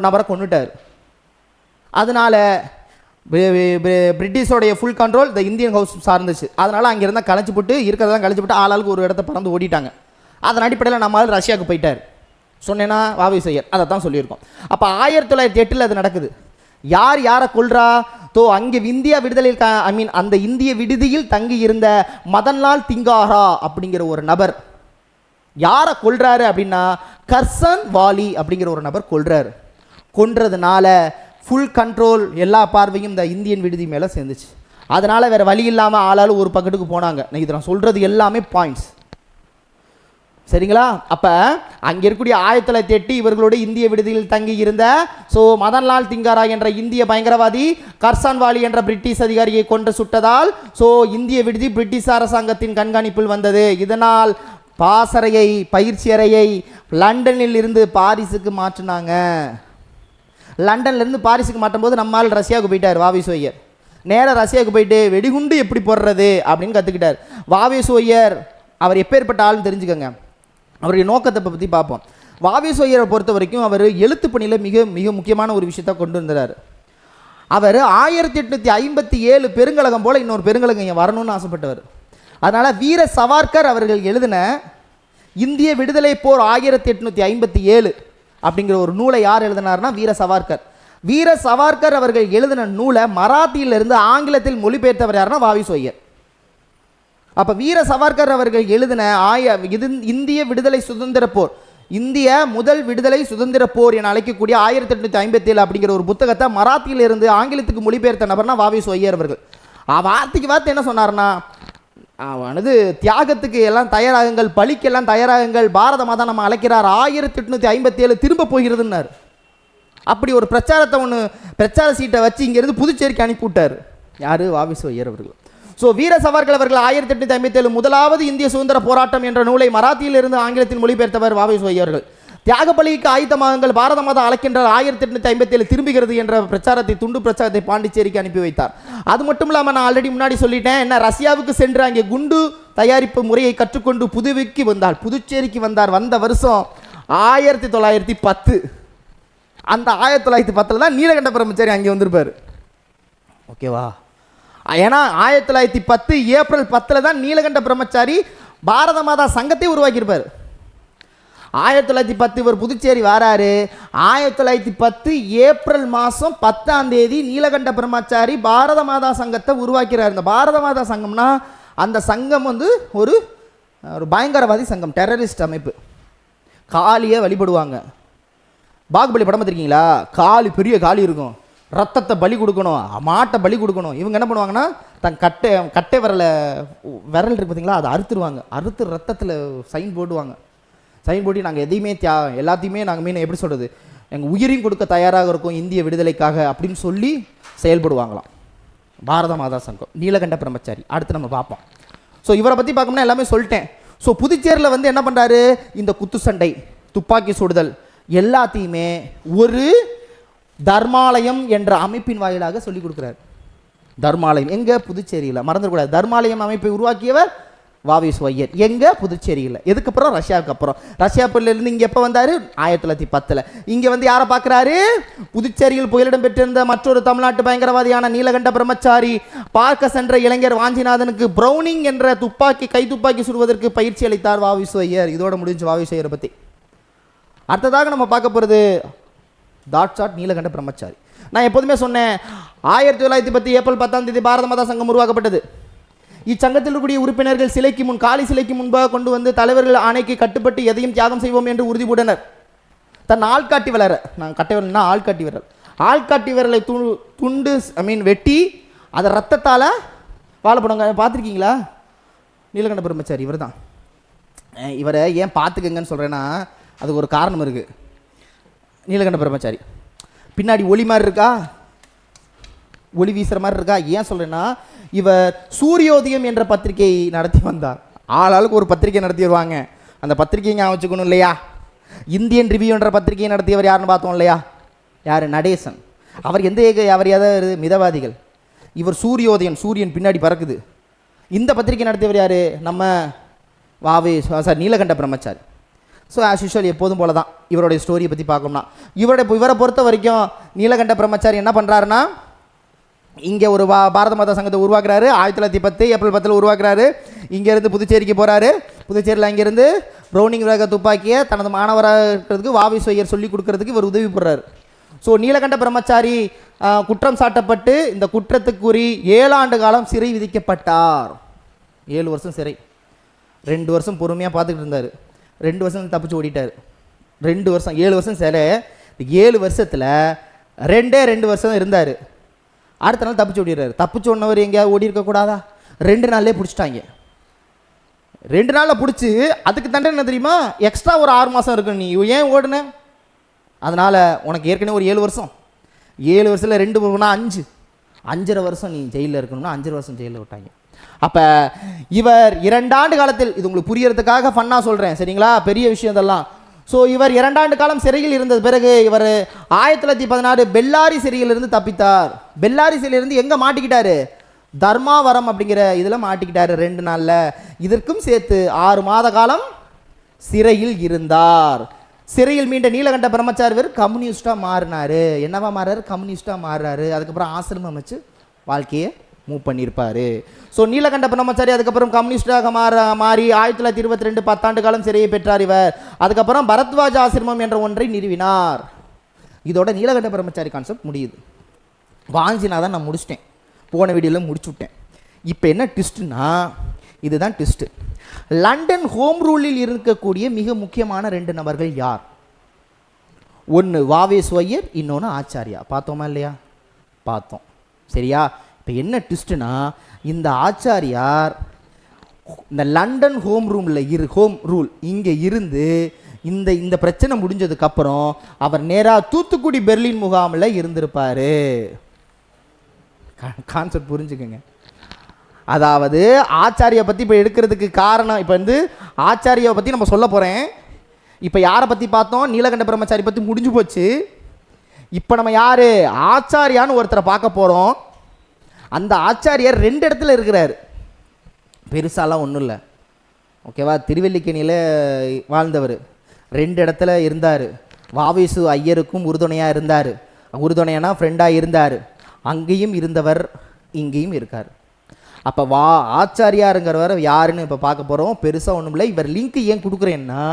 நபரை கொண்டுட்டார். அதனால் பிரிட்டிஷோடைய ஃபுல் கண்ட்ரோல் இந்த இந்தியன் ஹவுஸ் சார்ந்துச்சு. அதனால் அங்கே இருந்தால் கழிச்சு போட்டு இருக்கிறதெல்லாம் கழிச்சு போட்டு ஆளாளுக்கு ஒரு இடத்த பறந்து ஓடிட்டாங்க. அதன் அடிப்படையில் நம்மளால் ரஷ்யாவுக்கு போயிட்டார். சொன்னேன்னா வாவேசு ஐயர் அதை தான் சொல்லியிருக்கோம். அப்போ 1908 அது நடக்குது. யாரை கொல்றா? அங்கே இந்தியா விடுதலையில் அந்த இந்திய விடுதியில் தங்கி இருந்த மதன்லால் திங்காரா அப்படிங்கிற ஒரு நபர் யாரை கொல்றாரு அப்படின்னா கர்சன் வாலி அப்படிங்கிற ஒரு நபர் கொல்றாரு. கொன்றதுனால ஃபுல் கண்ட்ரோல் எல்லா பார்வையும் இந்த இந்தியன் விடுதி மேலே சேர்ந்துச்சு. அதனால் வேறு வழி இல்லாமல் ஆளாலும் ஒரு பக்கத்துக்கு போனாங்க. இதை நான் சொல்கிறது எல்லாமே பாயிண்ட்ஸ், சரிங்களா? அப்போ அங்கே இருக்கக்கூடிய 1908 இவர்களுடைய இந்திய விடுதியில் தங்கி இருந்த மதன்லால் திங்காரா என்ற இந்திய பயங்கரவாதி கர்சான் வாலி என்ற பிரிட்டிஷ் அதிகாரியை கொன்று சுட்டதால் இந்திய விடுதி பிரிட்டிஷ் அரசாங்கத்தின் கண்காணிப்பில் வந்தது. இதனால் பயிற்சி அறையை லண்டனில் இருந்து பாரிஸுக்கு மாற்றினாங்க. லண்டன்லேருந்து பாரிஸுக்கு மாட்டும்போது நம்மால் ரஷ்யாவுக்கு போயிட்டார் வாவேசு ஐயர். நேராக ரஷ்யாவுக்கு போயிட்டு வெடிகுண்டு எப்படி போடுறது அப்படின்னு கற்றுக்கிட்டார். வாவேசு ஐயர் அவர் எப்பேற்பட்ட ஆள்னு தெரிஞ்சுக்கோங்க. அவருடைய நோக்கத்தை பற்றி பார்ப்போம். வாவேசு ஐயரை பொறுத்த வரைக்கும் அவர் எழுத்து பணியில் மிக மிக முக்கியமான ஒரு விஷயத்தை கொண்டு வந்தார். அவர் 1857 பெருங்கலகம் போல் இன்னொரு பெருங்கலகம் இங்கே வரணும்னு ஆசைப்பட்டவர். அதனால் வீர சவார்கர் அவர்கள் எழுதின இந்திய விடுதலை போர் 1857 அப்படிங்கிற ஒரு நூலை யார் எழுதினார்னா வீர சவார்கர். வீர சவார்கர் அவர்கள் எழுதின நூலை மராத்தியிலிருந்து ஆங்கிலத்தில் மொழிபெயர்த்தவர் யாருன்னா வாவேசு ஐயர். அப்போ வீர சவார்கர் அவர்கள் எழுதின இந்திய விடுதலை சுதந்திர போர், இந்திய முதல் விடுதலை சுதந்திர போர் என அழைக்கக்கூடிய 1857 அப்படிங்கிற ஒரு புத்தகத்தை மராத்தியிலிருந்து ஆங்கிலத்துக்கு மொழிபெயர்த்த நபர்னா வாவேசு ஐயர் அவர்கள். வார்த்தைக்கு வார்த்தை என்ன சொன்னார்னா, அவனது தியாகத்துக்கு எல்லாம் தயாராகுங்கள், பலிக்கெல்லாம் தயாராகுங்கள், பாரத மாதா நம்ம அழைக்கிறார், 1857 திரும்ப போகிறதுன்னார். அப்படி ஒரு பிரச்சாரத்தை பிரச்சார சீட்டை வச்சு இங்கேருந்து புதுச்சேரிக்கு அனுப்பிவிட்டார். யார்? வாவேசு ஐயர் அவர்கள். ஸோ வீர சவார்கர் அவர்கள் 1857 முதலாவது இந்திய சுதந்திர போராட்டம் என்ற நூலை மராத்தியிலிருந்து ஆங்கிலத்தில் மொழிபெயர்த்தவர் வாவேசு ஐயர்கள். தியாக பலிக்கு ஆயுதமாகுங்கள், பாரத மாதா அழைக்கின்றார், 1857 திரும்புகிறது என்ற பிரச்சாரத்தை, துண்டு பிரச்சாரத்தை பாண்டிச்சேரிக்கு அனுப்பி வைத்தார். அது மட்டும் இல்லாமல் நான் ஆல்ரெடி முன்னாடி சொல்லிட்டேன், என்ன ரஷ்யாவுக்கு சென்று அங்கே குண்டு தயாரிப்பு முறையை கற்றுக்கொண்டு புதுச்சேரிக்கு வந்தார். வந்த வருஷம் 1910. அந்த 1910 தான் நீலகண்ட பிரம்மச்சாரி அங்கே வந்திருப்பார். ஓகேவா? ஏன்னா 1910 ஏப்ரல் 10 தான் நீலகண்ட பிரம்மச்சாரி பாரத மாதா சங்கத்தை உருவாக்கியிருப்பார். 1910 இவர் புதுச்சேரி வராரு. 1910 ஏப்ரல் மாதம் 10 நீலகண்ட பிரம்மச்சாரி பாரத மாதா சங்கத்தை உருவாக்கிறார். இந்த பாரத மாதா சங்கம்னா அந்த சங்கம் ஒரு பயங்கரவாதி சங்கம், டெரரிஸ்ட் அமைப்பு. காளியை வழிபடுவாங்க. பாகுபலி படம் பார்த்துருக்கீங்களா? காளி, பெரிய காளி இருக்கும், ரத்தத்தை பலி கொடுக்கணும், மாட்டை பலி கொடுக்கணும். இவங்க என்ன பண்ணுவாங்கன்னா, தன் கட்டை விரல் இருக்கு பார்த்தீங்களா, அதை அறுத்துருவாங்க. அறுத்து ரத்தத்தில் சைன் போடுவாங்க. சைன் போட்டு நாங்கள் எதையுமே எல்லாத்தையுமே நாங்கள் எப்படி சொல்கிறது, எங்கள் உயிரையும் கொடுக்க தயாராக இருக்கும் இந்திய விடுதலைக்காக அப்படின்னு சொல்லி செயல்படுவாங்களாம். பாரத மாதா சங்கம், நீலகண்ட பிரம்மச்சாரி. அடுத்து நம்ம பார்ப்போம். ஸோ இவரை பற்றி பார்க்கணும்னா எல்லாமே சொல்லிட்டேன். ஸோ புதுச்சேரியில் என்ன பண்ணுறாரு, இந்த குத்து சண்டை, துப்பாக்கி சுடுதல் எல்லாத்தையுமே ஒரு தர்மாலயம் என்ற அமைப்பின் வாயிலாக சொல்லிக் கொடுக்குறாரு. தர்மாலயம் எங்கே? புதுச்சேரியில். மறந்துடக்கூடாது, தர்மாலயம் அமைப்பை உருவாக்கியவர் வாவேசு ஐயர். எங்கே? புதுச்சேரியில். எதுக்கப்புறம்? ரஷ்யாவுக்கு அப்புறம். ரஷ்யாவிலிருந்து இங்கே எப்போ வந்தார்? 1910. இங்கே யாரை பார்க்குறாரு? புதுச்சேரியில் புயலிடம் பெற்றிருந்த மற்றொரு தமிழ்நாட்டு பயங்கரவாதியான நீலகண்ட பிரம்மச்சாரி பார்க்க சென்ற இளைஞர் வாஞ்சிநாதனுக்கு பிரவுனிங் என்ற கை துப்பாக்கி சுடுவதற்கு பயிற்சி அளித்தார் வாவேசு ஐயர். இதோட முடிஞ்சு வாவேசு ஐயரை பற்றி. அடுத்ததாக நம்ம பார்க்க போகிறது டாட் நீலகண்ட பிரம்மச்சாரி. நான் எப்போதுமே சொன்னேன், 1910 ஏப்ரல் 10 பாரத மாதா சங்கம் உருவாக்கப்பட்டது. இச்சங்கத்தில் இருக்கக்கூடிய உறுப்பினர்கள் சிலைக்கு முன், காளி சிலைக்கு முன்பாக கொண்டு வந்து தலைவர்கள் ஆணைக்கு கட்டுப்பட்டு எதையும் தியாகம் செய்வோம் என்று உறுதிபூண்டனர். தன் ஆள்காட்டி விரலை, நான் கட்டை விரல்னா ஆள்காட்டி விரல், ஆள்காட்டி விரலை துண்டு வெட்டி அதை ரத்தத்தால் வாழப்படுங்க. பார்த்துருக்கீங்களா? நீலகண்ட பிரம்மச்சாரி இவர் தான். இவரை ஏன் பார்த்துக்கங்கன்னு சொல்கிறேன்னா, அதுக்கு ஒரு காரணம் இருக்குது. நீலகண்ட பிரம்மச்சாரி பின்னாடி ஒளி மாதிரி இருக்கா, ஒளி வீசுகிற மாதிரி இருக்கா. ஏன் சொல்கிறேன்னா, இவர் சூரியோதயம் என்ற பத்திரிகை நடத்தி வந்தார். ஆளாளுக்கு ஒரு பத்திரிகை நடத்தி வருவாங்க. அந்த பத்திரிகையை ஞாபகம் வச்சுக்கணும் இல்லையா? இந்தியன் ரிவ்யூ என்ற பத்திரிகையை நடத்தியவர் யாருன்னு பார்த்தோம் இல்லையா? யார்? நடேசன். அவர் அவர் ஏதாவது மிதவாதிகள். இவர் சூரியோதயம், சூரியன் பின்னாடி பறக்குது. இந்த பத்திரிகை நடத்தியவர் யார்? நம்ம நீலகண்ட பிரம்மச்சாரி. ஸோ ஆஸ் யூஷுவல் எப்போதும் போல தான் இவருடைய ஸ்டோரியை பற்றி பார்க்கணும்னா, இவரை பொறுத்த வரைக்கும் நீலகண்ட பிரம்மச்சாரி என்ன பண்ணுறாருன்னா, இங்கே ஒரு பாரத மாதா சங்கத்தை உருவாக்குறாரு. 1910 ஏப்ரல் 10 உருவாக்குறாரு. இங்கேருந்து புதுச்சேரிக்கு போகிறாரு. புதுச்சேரியில் அங்கேருந்து ப்ரௌனிங் ரக துப்பாக்கியை தனது மாணவராக இருக்கிறதுக்கு வாவேசு ஐயர் சொல்லிக் கொடுக்கறதுக்கு இவர் உதவி பண்ணுறாரு. ஸோ நீலகண்ட பிரம்மச்சாரி குற்றம் சாட்டப்பட்டு இந்த குற்றத்துக்குறி 7 ஆண்டு காலம் சிறை விதிக்கப்பட்டார். 7 வருஷம் சிறை. 2 வருஷம் பொறுமையாக பார்த்துக்கிட்டு இருந்தார். 2 வருஷம் தப்பிச்சு ஓடிட்டார். 2 வருஷம், 7 வருஷம் சிலை. 7 வருஷத்தில் 2 வருஷம் இருந்தார். அடுத்த நாள் தப்பிச்சு ஓடிடுறாரு. தப்பிச்சு ஓடினவர் எங்கேயாவது ஓடி இருக்கக்கூடாதா? 2 நாள்லேயே பிடிச்சிட்டாங்க. 2 நாளில் பிடிச்சி அதுக்கு தண்டனை என்ன தெரியுமா? எக்ஸ்ட்ரா ஒரு 6 மாதம் இருக்கு. நீ ஏன் ஓடுன? அதனால் உனக்கு ஏற்கனவே ஒரு 7 வருஷம், 7 வருஷத்தில் 2 போனா 5, 5.5 வருஷம் நீ ஜெயிலில் இருக்கணும்னா 5 வருஷம் ஜெயிலில் விட்டாங்க. அப்போ இவர் 2 ஆண்டு காலத்தில், இது உங்களுக்கு புரியறதுக்காக ஃபன்னாக சொல்கிறேன் சரிங்களா, பெரிய விஷயம் இதெல்லாம். ஸோ இவர் 2 ஆண்டு காலம் சிறையில் இருந்த பிறகு இவர் 1916 பெல்லாரி சிறையிலிருந்து தப்பித்தார். பெல்லாரி சிறையிலிருந்து எங்கே மாட்டிக்கிட்டாரு? தர்மாவரம் அப்படிங்கிற இதில் மாட்டிக்கிட்டாரு 2 நாளில். இதற்கும் சேர்த்து 6 மாத காலம் சிறையில் இருந்தார். சிறையில் மீண்ட நீலகண்ட பிரம்மச்சாரிவர் கம்யூனிஸ்டாக மாறினார். என்னவா மாறாரு? கம்யூனிஸ்டாக மாறுறாரு. அதுக்கப்புறம் ஆசிரமம் அமைச்சு வாழ்க்கையை மூவ் பண்ணியிருப்பார். ஸோ நீலகண்ட பிரம்மச்சாரி அதுக்கப்புறம் கம்யூனிஸ்டாக மாறி 1922 10 ஆண்டு காலம் சிறையை பெற்றார் இவர். அதுக்கப்புறம் பரத்வாஜ ஆசிரமம் என்ற ஒன்றை நிறுவினார். இதோட நீலகண்ட பிரம்மச்சாரி கான்செப்ட் முடியுது. வாஞ்சிநாதன் நான் முடிச்சிட்டேன், போன வீடியோவில் முடிச்சு விட்டேன். இப்போ என்ன ட்விஸ்ட்னா, இதுதான் ட்விஸ்ட்டு. லண்டன் ஹோம் ரூலில் இருக்கக்கூடிய மிக முக்கியமான 2 நபர்கள் யார்? ஒன்று வாவேசு ஐயர், இன்னொன்று ஆச்சாரியா. பார்த்தோமா இல்லையா? பார்த்தோம். சரியா? இப்போ என்ன ட்விஸ்ட்னா, இந்த ஆச்சாரியார் இந்த லண்டன் ஹோம் ரூல் இங்கே இருந்து இந்த பிரச்சனை முடிஞ்சதுக்கப்புறம் அவர் நேராக தூத்துக்குடி பெர்லின் முகாமில் இருந்திருப்பார். கான்செப்ட் புரிஞ்சுக்குங்க. அதாவது ஆச்சாரியை பற்றி இப்போ எடுக்கிறதுக்கு காரணம், இப்போ ஆச்சாரியை பற்றி நம்ம சொல்ல போகிறேன். இப்போ யாரை பற்றி பார்த்தோம்? நீலகண்ட பிரம்மச்சாரி பற்றி முடிஞ்சு போச்சு. இப்போ நம்ம யார்? ஆச்சாரியான்னு ஒருத்தரை பார்க்க போகிறோம். அந்த ஆச்சாரியார் 2 இடத்துல இருக்கிறார். பெருசாலாம் ஒன்றும் இல்லை, ஓகேவா? திருவல்லிக்கேணியில் வாழ்ந்தவர் 2 இடத்துல இருந்தார். வாவேசு ஐயருக்கும் உறுதுணையாக இருந்தார். உறுதுணையானா ஃப்ரெண்டாக இருந்தார். அங்கேயும் இருந்தவர், இங்கேயும் இருக்கார். அப்போ ஆச்சாரியாருங்கிறவர் யாருன்னு இப்போ பார்க்க போகிறோம். பெருசாக ஒன்றும் இல்லை. இவர் லிங்க் ஏன் கொடுக்குறேன்னா,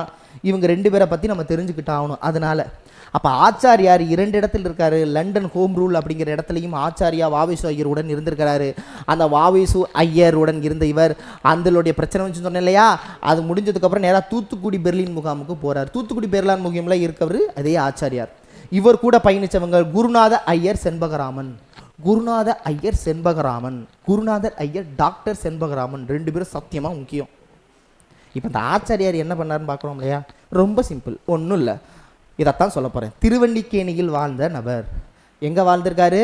இவங்க 2 பேரை பற்றி நம்ம தெரிஞ்சுக்கிட்டு ஆகணும். அதனால் அப்போ ஆச்சாரியார் 2 இடத்துல இருக்காரு. லண்டன் ஹோம் ரூல் அப்படிங்கிற இடத்துலையும் ஆச்சாரியா வாவேசு ஐயருடன் இருந்திருக்கிறாரு. அந்த வாவேசு ஐயருடன் இருந்த இவர் அந்தளுடைய பிரச்சனை வச்சு சொன்னேன் இல்லையா, அது முடிஞ்சதுக்கப்புறம் நேராக தூத்துக்குடி பெர்லின் முகாமுக்கு போகிறார். தூத்துக்குடி பெர்லின் முகாமில் இருக்கவர் அதே ஆச்சாரியார். இவர் கூட பயணித்தவங்க குருநாத ஐயர் செண்பகராமன், குருநாத ஐயர் செண்பகராமன், குருநாதர் ஐயர் டாக்டர் செண்பகராமன். 2 பேரும் சத்தியமாக முக்கியம். இப்போ இந்த ஆச்சாரியார் என்ன பண்ணாருன்னு பார்க்குறோம் இல்லையா? ரொம்ப சிம்பிள், ஒன்றும் இல்லை. இதைத்தான் சொல்ல போகிறேன். திருவல்லிக்கேணியில் வாழ்ந்த நபர். எங்கே வாழ்ந்திருக்காரு?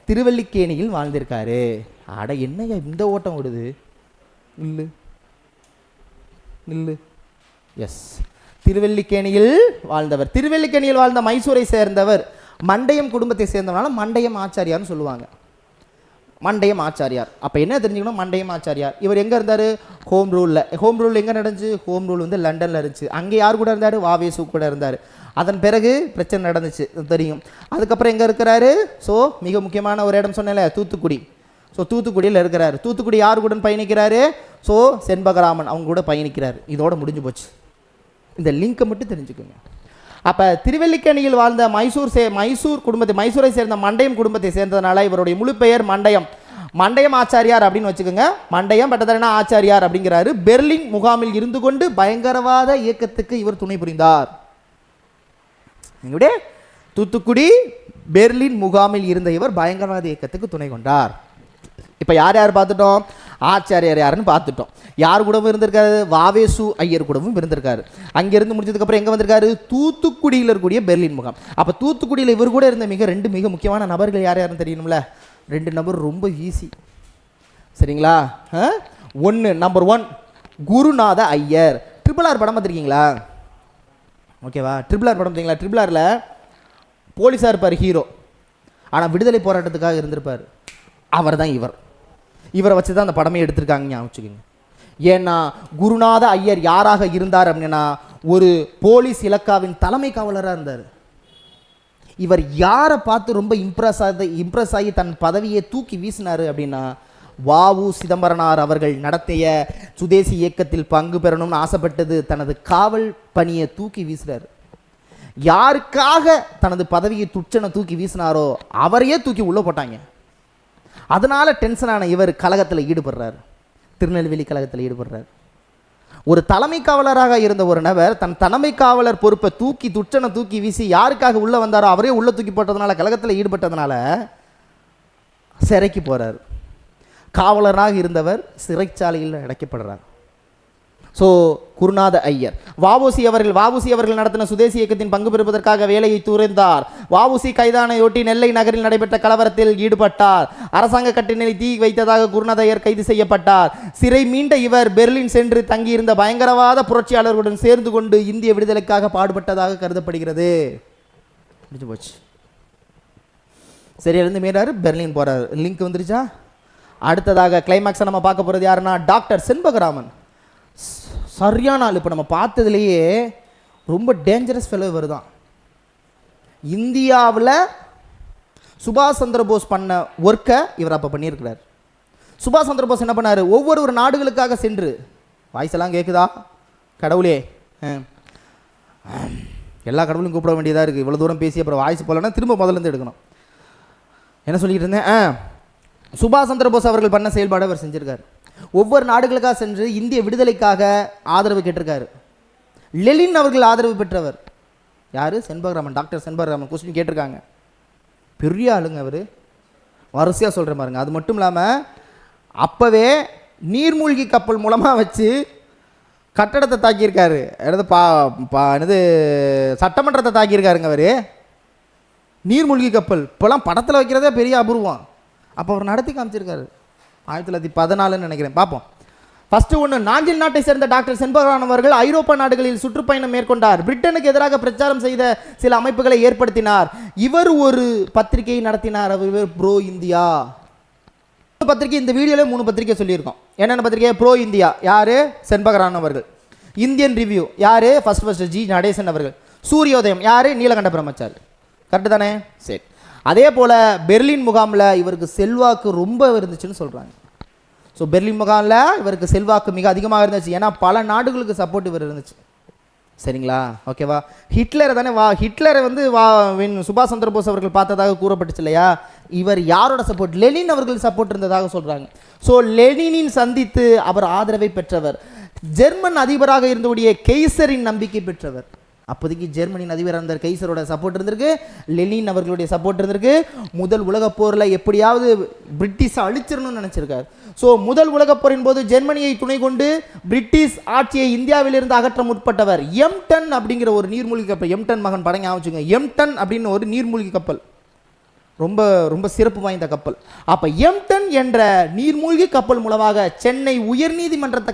திருவல்லிக்கேணியில் வாழ்ந்திருக்காரு. அட என்னையா இந்த ஓட்டம் ஓடுது? நில்லு. எஸ், திருவல்லிக்கேணியில் வாழ்ந்தவர். திருவல்லிக்கேணியில் வாழ்ந்த மைசூரை சேர்ந்தவர். மண்டையம் குடும்பத்தை சேர்ந்தவனால மண்டையம் ஆச்சாரியார்னு சொல்லுவாங்க. மண்டையம் ஆச்சாரியார். அப்போ என்ன தெரிஞ்சுக்கணும்? மண்டையம் ஆச்சாரியார் இவர் எங்கே இருந்தார்? ஹோம் ரூலில். ஹோம் ரூல் எங்கே நடந்துச்சு? ஹோம் ரூல் லண்டனில் இருந்துச்சு. அங்கே யார் கூட இருந்தார்? வாவேசு கூட இருந்தார். அதன் பிறகு பிரச்சனை நடந்துச்சு தெரியும். அதுக்கப்புறம் எங்கே இருக்கிறாரு? ஸோ மிக முக்கியமான ஒரு இடம் சொன்னேன்ல, தூத்துக்குடி. ஸோ தூத்துக்குடியில் இருக்கிறாரு. தூத்துக்குடி யார் கூட பயணிக்கிறாரு? ஸோ செண்பகராமன் அவங்க கூட பயணிக்கிறார். இதோட முடிஞ்சு போச்சு. இந்த லிங்கை மட்டும் தெரிஞ்சுக்கோங்க. அப்போ திருவல்லிக்கேணியில் வாழ்ந்த மைசூரை சேர்ந்த மண்டையம் குடும்பத்தை சேர்ந்ததுனால இவருடைய முழு பெயர் மண்டையம் ஆச்சாரியார் அப்படின்னு வச்சுக்கோங்க. மண்டையம் பட்டதரனா ஆச்சாரியார் அப்படிங்கிறாரு. பெர்லின் முகாமில் இருந்து கொண்டு பயங்கரவாத இயக்கத்துக்கு இவர் துணை புரிந்தார். தூத்துக்குடி பெர்லின் முகாமில் இருந்த இவர் பயங்கரவாத இயக்கத்துக்கு துணை கொண்டார். இப்போ யார் பார்த்துட்டோம்? ஆச்சாரியார் யாருன்னு பார்த்துட்டோம். யார் கூடவும் இருந்திருக்காரு? வாவேசு ஐயர் கூடவும் இருந்திருக்காரு. அங்கேருந்து முடிஞ்சதுக்கப்புறம் எங்கே வந்திருக்காரு? தூத்துக்குடியில் இருக்கக்கூடிய பெர்லின் முகாம். அப்போ தூத்துக்குடியில் இவர் கூட இருந்த மிக முக்கியமான நபர்கள் யாருன்னு தெரியணும்ல? 2 நபர் ரொம்ப ஈஸி. சரிங்களா? நம்பர் 1 குருநாத ஐயர். RRR படம் பார்த்துருக்கீங்களா? ஓகேவா? RRR படம் பார்த்தீங்களா? RRRல போலீஸாக இருப்பார் ஹீரோ, ஆனால் விடுதலை போராட்டத்துக்காக இருந்திருப்பார். அவர் தான் இவரை வச்சு தான் அந்த படமே எடுத்திருக்காங்க. ஞாபகம் வச்சுக்கோங்க. ஏன்னா குருநாத ஐயர் யாராக இருந்தார் அப்படின்னா, ஒரு போலீஸ் இலக்காவின் தலைமை காவலராக இருந்தார். இவர் யாரை பார்த்து ரொம்ப இம்ப்ரெஸ் ஆகி தன் பதவியை தூக்கி வீசினார் அப்படின்னா, வாவு சிதம்பரனார் அவர்கள் நடத்திய சுதேசி இயக்கத்தில் பங்கு பெறணும்னு ஆசைப்பட்டது தனது காவல் பணியை தூக்கி வீசுறாரு. யாருக்காக தனது பதவியை துச்சனை தூக்கி வீசினாரோ அவரையே தூக்கி உள்ள போட்டாங்க. அதனால டென்ஷனான இவர் கழகத்தில் ஈடுபடுறார். திருநெல்வேலி கழகத்தில் ஈடுபடுறார். ஒரு தலைமை காவலராக இருந்த ஒரு நபர் தன் தலைமை காவலர் பொறுப்பை துச்சனை தூக்கி வீசி யாருக்காக உள்ள வந்தாரோ அவரே உள்ள தூக்கி போட்டதுனால, கழகத்தில் ஈடுபட்டதுனால சிறைக்கு போறார். காவலராக இருந்தவர் சிறைச்சாலையில் அடைக்கப்படுறார். ஸோ குருநாத ஐயர். வஉசி அவர்கள் நடத்தின சுதேசி இயக்கத்தின் பங்கு பெறுவதற்காக வேலையை துறந்தார். வஉசி கைதானையொட்டி நெல்லை நகரில் நடைபெற்ற கலவரத்தில் ஈடுபட்டார். அரசாங்க கட்டிடத்தில் தீ வைத்ததாக குருநாத ஐயர் கைது செய்யப்பட்டார். சிறை மீண்ட இவர் பெர்லின் சென்று தங்கியிருந்த பயங்கரவாத புரட்சியாளர்களுடன் சேர்ந்து கொண்டு இந்திய விடுதலைக்காக பாடுபட்டதாக கருதப்படுகிறது. முடிஞ்சு போச்சு. சரியிலிருந்து மீறாரு, பெர்லின் போறாரு. லிங்க் வந்துருச்சா? அடுத்ததாக கிளைமேக்ஸை நம்ம பார்க்க போகிறது யாருன்னா டாக்டர் செண்பகராமன். சரியான ஆள். இப்போ நம்ம பார்த்ததுலேயே ரொம்ப டேஞ்சரஸ் ஃபெலோ இவர் தான். இந்தியாவில் சுபாஷ் சந்திர போஸ் பண்ண ஒர்க்கை இவர் அப்போ பண்ணியிருக்கிறார். சுபாஷ் சந்திர போஸ் என்ன பண்ணார்? ஒவ்வொரு நாடுகளுக்காக சென்று, வாய்ஸ் எல்லாம் கேட்குதா கடவுளே? எல்லா கடவுளையும் கூப்பிட வேண்டியதாக இருக்குது. இவ்வளோ தூரம் பேசி அப்புறம் வாய்ஸ் போகலன்னா திரும்ப முதல்லேருந்து எடுக்கணும். என்ன சொல்லிக்கிட்டு இருந்தேன்? சுபாஷ் சந்திர போஸ் அவர்கள் பண்ண செயல்பாடு அவர் செஞ்சிருக்காரு. ஒவ்வொரு நாடுகளுக்காக சென்று இந்திய விடுதலைக்காக ஆதரவு கேட்டிருக்காரு. லெனின் அவர்கள் ஆதரவு பெற்றவர் யார்? செண்பகராமன். டாக்டர் செண்பகராமன். கொஸ்டின் கேட்டிருக்காங்க. பெரிய ஆளுங்க அவர். வரிசையாக சொல்கிறேன் பாருங்க. அது மட்டும் இல்லாமல் அப்போவே நீர்மூழ்கி கப்பல் மூலமாக வச்சு கட்டடத்தை தாக்கியிருக்காரு. என்னது சட்டமன்றத்தை தாக்கியிருக்காருங்க அவர். நீர்மூழ்கி கப்பல் இப்போலாம் படத்தில் வைக்கிறதே பெரிய அபூர்வம். அப்போ அவர் நடத்தி காமிச்சிருக்காரு. 1914 நினைக்கிறேன். பார்ப்போம். ஃபஸ்ட்டு ஒன்று, நாஞ்சில் நாட்டை சேர்ந்த டாக்டர் செண்பகராமன் அவர்கள் ஐரோப்பா நாடுகளில் சுற்றுப்பயணம் மேற்கொண்டார். பிரிட்டனுக்கு எதிராக பிரச்சாரம் செய்த சில அமைப்புகளை ஏற்படுத்தினார். இவர் ஒரு பத்திரிகையை நடத்தினார். அவர் ப்ரோ இந்தியா பத்திரிகை. இந்த வீடியோவில் 3 பத்திரிகை சொல்லியிருக்கோம். என்னென்ன பத்திரிகை? ப்ரோ இந்தியா யார்? செண்பகராமன் அவர்கள். இந்தியன் ரிவ்யூ யார்? ஃபர்ஸ்ட் ஜி நடேசன் அவர்கள். சூரியோதயம் யார்? நீலகண்ட பிரம்மச்சாரி. கரெக்டு தானே? சரி. அதே போல் பெர்லின் முகாமில் இவருக்கு செல்வாக்கு ரொம்ப இருந்துச்சுன்னு சொல்கிறாங்க. ஸோ பெர்லின் முகாமில் இவருக்கு செல்வாக்கு மிக அதிகமாக இருந்துச்சு. ஏன்னா பல நாடுகளுக்கு சப்போர்ட் இவர் இருந்துச்சு. சரிங்களா? ஓகேவா? ஹிட்லரை தானே ஹிட்லரை வந்து சுபாஷ் சந்திர போஸ் அவர்கள் பார்த்ததாக கூறப்பட்டுச்சு இல்லையா? இவர் யாரோட சப்போர்ட்? லெனின் அவர்கள் சப்போர்ட் இருந்ததாக சொல்கிறாங்க. ஸோ லெனினின் சந்தித்து அவர் ஆதரவை பெற்றவர். ஜெர்மன் அதிபராக இருந்தவுடைய கெய்சரின் நம்பிக்கை பெற்றவர். அப்போதைக்கு ஜெர்மனியின் அதிபர் அந்த கைசரோட சப்போர்ட் இருந்திருக்கு. லெனின் அவர்களுடைய சப்போர்ட் இருந்திருக்கு. முதல் உலகப் போரில் எப்படியாவது பிரிட்டிஷை அழிச்சிடணும்னு நினச்சிருக்காரு. ஸோ முதல் உலகப் போரின் போது ஜெர்மனியை துணை கொண்டு பிரிட்டிஷ் ஆட்சியை இந்தியாவிலிருந்து அகற்ற முற்பட்டவர். எம்டன் அப்படிங்கிற ஒரு நீர்மூழ்கி கப்பல். எம்டன் மகன் படங்க ஆச்சுங்க. எம்டன் அப்படின்னு ஒரு நீர்மூழ்கி கப்பல். ரொம்ப ரொம்ப சிறப்பு வாய்ந்த கப்பல். அப்போ எம்டன் என்ற நீர்மூழ்கி கப்பல் மூலமாக சென்னை உயர்நீதிமன்றத்தை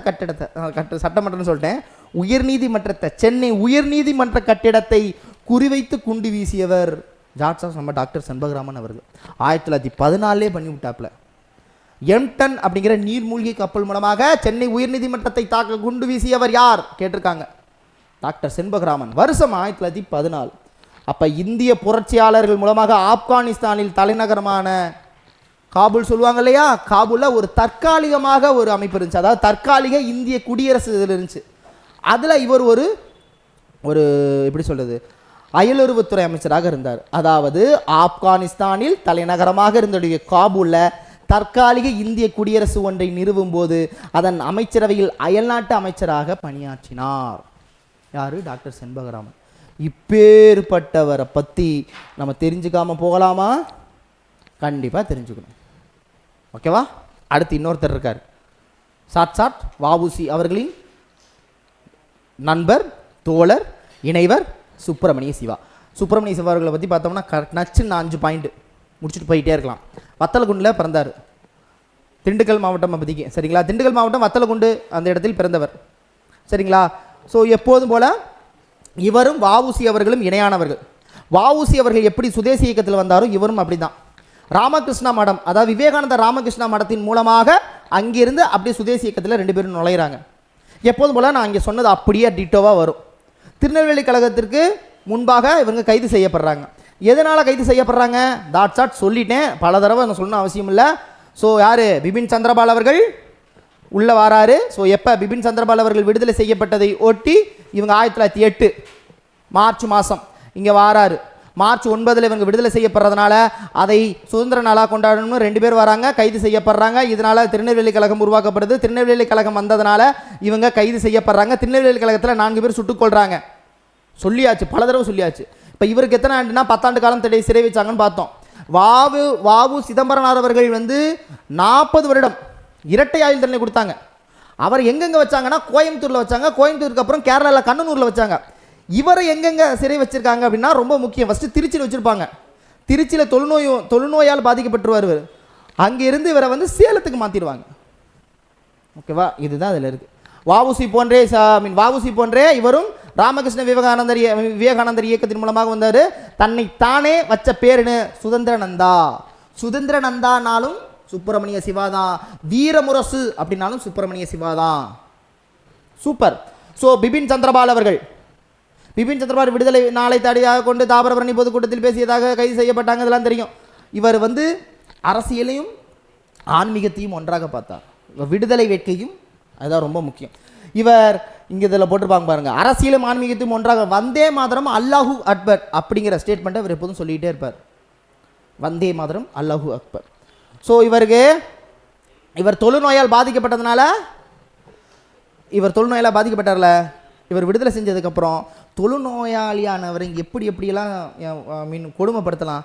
சட்டமன்றம்னு சொல்லிட்டேன், உயர்நீதிமன்றத்தை, சென்னை உயர்நீதிமன்ற கட்டிடத்தை குறிவைத்து குண்டு வீசியவர் நம்ம டாக்டர் செண்பகராமன் அவர்கள். 1914 பண்ணி விட்டாப்ல. எம்டன் அப்படிங்கிற நீர்மூழ்கி கப்பல் மூலமாக சென்னை உயர்நீதிமன்றத்தை தாக்க குண்டு வீசியவர் யார் கேட்டிருக்காங்க? டாக்டர் செண்பகராமன். வருஷம் 1914. அப்போ இந்திய புரட்சியாளர்கள் மூலமாக ஆப்கானிஸ்தானில் தலைநகரமான காபூல் சொல்லுவாங்க இல்லையா? காபூலில் ஒரு தற்காலிகமாக ஒரு அமைப்பு இருந்துச்சு. அதாவது தற்காலிக இந்திய குடியரசு இதில் இருந்துச்சு. அதில் இவர் ஒரு எப்படி சொல்கிறது, அயலுறவுத்துறை அமைச்சராக இருந்தார். அதாவது ஆப்கானிஸ்தானில் தலைநகரமாக இருந்துடைய காபூலில் தற்காலிக இந்திய குடியரசு ஒன்றை நிறுவும் போது அதன் அமைச்சரவையில் அயல்நாட்டு அமைச்சராக பணியாற்றினார். யார்? டாக்டர் செண்பகராமன். இப்பேற்பட்டவரை பற்றி நம்ம தெரிஞ்சுக்காம போகலாமா? கண்டிப்பாக தெரிஞ்சுக்கணும். ஓகேவா? அடுத்து இன்னொருத்தர் இருக்கார். சாட்சாட் வஉசி அவர்களின் நண்பர், தோழர், இணைவர் சுப்பிரமணிய சிவா. சுப்பிரமணிய சிவா அவர்களை பற்றி பார்த்தோம்னா நச்சுன்னு 5 பாயிண்ட் முடிச்சுட்டு போயிட்டே இருக்கலாம். வத்தலகுண்டில் பிறந்தார். திண்டுக்கல் மாவட்டம் அப்போதைக்கு. சரிங்களா? திண்டுக்கல் மாவட்டம் வத்தலகுண்டு அந்த இடத்தில் பிறந்தவர். சரிங்களா? ஸோ எப்போதும் போல் இவரும் வஉசி அவர்களும் இணையானவர்கள். வஉசி அவர்கள் எப்படி சுதேசி இயக்கத்தில் வந்தாரோ இவரும் அப்படி தான். ராமகிருஷ்ணா மடம், அதாவது விவேகானந்த ராமகிருஷ்ணா மடத்தின் மூலமாக அங்கிருந்து அப்படியே சுதேசி இயக்கத்தில் 2 பேரும் நுழையிறாங்க. எப்போதும் போல் நான் இங்கே சொன்னது அப்படியே டிட்டோவாக வரும். திருநெல்வேலி கழகத்திற்கு முன்பாக இவங்க கைது செய்யப்படுறாங்க. எதனால் கைது செய்யப்படுறாங்க? டாட் சொல்லிட்டேன், பல தடவை நான் சொல்லணும் அவசியம் இல்லை. ஸோ யார்? பிபின் சந்திரபால் அவர்கள் உள்ளே வராரு. ஸோ எப்போ பிபின் சந்திரபால் அவர்கள் விடுதலை செய்யப்பட்டதை ஒட்டி இவங்க 1908 மார்ச் மாதம் இங்கே வராரு. மார்ச் 9 இவங்க விடுதலை செய்யப்படுறதுனால அதை சுதந்திர நாளாக கொண்டாடணும்னு 2 பேர் வராங்க, கைது செய்யப்படுறாங்க. இதனால் திருநெல்வேலி கழகம் உருவாக்கப்படுது. திருநெல்வேலி கழகம் வந்ததுனால இவங்க கைது செய்யப்படுறாங்க. திருநெல்வேலி கழகத்தில் 4 பேர் சுட்டுக்கொள்கிறாங்க. சொல்லியாச்சு, பல தடவை சொல்லியாச்சு. இப்போ இவருக்கு எத்தனை ஆண்டுனா 10 ஆண்டு காலம் தடை சிறை வச்சாங்கன்னு பார்த்தோம். வாவு சிதம்பரனார் அவர்கள் 40 வருடம் இரட்டை ஆயுள் தண்டனை கொடுத்தாங்க. அவர் எங்கெங்கே வச்சாங்கன்னா கோயம்புத்தூரில் வச்சாங்க, கோயம்புத்தூருக்கு அப்புறம் கேரளாவில் கண்ணனூரில் வச்சாங்க. இவரை எங்கெங்கே சிறை வச்சுருக்காங்க அப்படின்னா ரொம்ப முக்கியம். ஃபஸ்ட்டு திருச்சியில் வச்சுருப்பாங்க. திருச்சியில் தொழுநோயால் பாதிக்கப்பட்டுருவார் இவர். அங்கேருந்து இவரை வந்து சேலத்துக்கு மாற்றிடுவாங்க. ஓகேவா, இதுதான் அதில் இருக்குது. வாவுசி போன்றே இவரும் ராமகிருஷ்ண விவேகானந்தர் இயக்கத்தின் மூலமாக வந்தார். தன்னை தானே வச்ச பேருன்னு சுதந்திரநந்தா. சுதந்திரநந்தானாலும் சுப்பிரமணிய சிவா தான், வீரமுரசு அப்படின்னாலும் சுப்பிரமணிய சிவா தான். சூப்பர். ஸோ பிபின் சந்திரபால் அவர்கள், பிபின் சந்திரபால் விடுதலை நாளை தடையாக கொண்டு தாமிரபரணி பொதுக்கூட்டத்தில் பேசியதாக கைது செய்யப்பட்டாங்க. இதெல்லாம் தெரியும். இவர் வந்து அரசியலையும் ஆன்மீகத்தையும் ஒன்றாக பார்த்தார். விடுதலை வேட்கையும் அதுதான் ரொம்ப முக்கியம். இவர் இங்கே இதில் போட்டிருப்பாங்க பாருங்க, அரசியலும் ஆன்மீகத்தையும் ஒன்றாக. வந்தே மாதரம் அல்லாஹூ அக்பர் அப்படிங்கிற ஸ்டேட்மெண்ட்டை இவர் எப்போதும் சொல்லிகிட்டே இருப்பார். வந்தே மாதரம் அல்லாஹூ அக்பர். ஸோ இவர் தொழுநோயால் பாதிக்கப்பட்டார்ல, இவர் விடுதலை செஞ்சதுக்கப்புறம் தொழுநோயாளியானவரை எப்படியெல்லாம் கொடுமைப்படுத்தலாம்,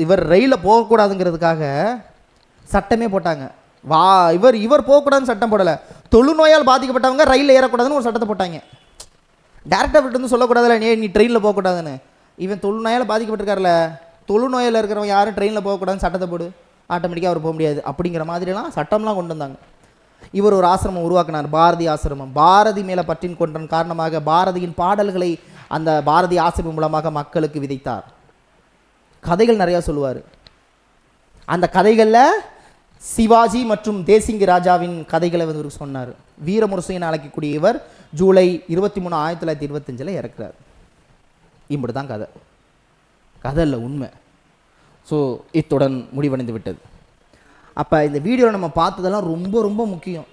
இவர் ரயிலில் போகக்கூடாதுங்கிறதுக்காக சட்டமே போட்டாங்க. இவர் போகக்கூடாதுன்னு சட்டம் போடலை, தொழுநோயால் பாதிக்கப்பட்டவங்க ரயிலில் ஏறக்கூடாதுன்னு ஒரு சட்டத்தை போட்டாங்க. டேரக்டாக விட்டு வந்து சொல்லக்கூடாதுல்ல, நீ ட்ரெயினில் போகக்கூடாதுன்னு. இவன் தொழுநோயால் பாதிக்கப்பட்டிருக்காருல, தொழுநோயில் இருக்கிறவங்க யாரும் ட்ரெயினில் போகக்கூடாதுன்னு சட்டத்தை போடு, ஆட்டோமேட்டிக்காக அவர் போக முடியாது அப்படிங்கிற மாதிரிலாம் சட்டம்லாம் கொண்டு வந்தாங்க. இவர் ஒரு ஆசிரமம் உருவாக்கினார், பாரதி ஆசிரமம். பாரதி மேலே பற்றின் கொண்டன் காரணமாக பாரதியின் பாடல்களை அந்த பாரதி ஆசிரமம் மூலமாக மக்களுக்கு விதைத்தார். கதைகள் நிறையா சொல்லுவார். அந்த கதைகளில் சிவாஜி மற்றும் தேசிங்கு ராஜாவின் கதைகளை வந்து இவர் சொன்னார். வீரமுரசைன்னு அழைக்கக்கூடிய இவர் ஜூலை 23, 1925 இறக்குறார். இப்படி தான் கதை இல்லை, உண்மை. ஸோ இத்துடன் முடிவடைந்து விட்டது. அப்போ இந்த வீடியோவில் நம்ம பார்த்ததெல்லாம் ரொம்ப ரொம்ப முக்கியம்.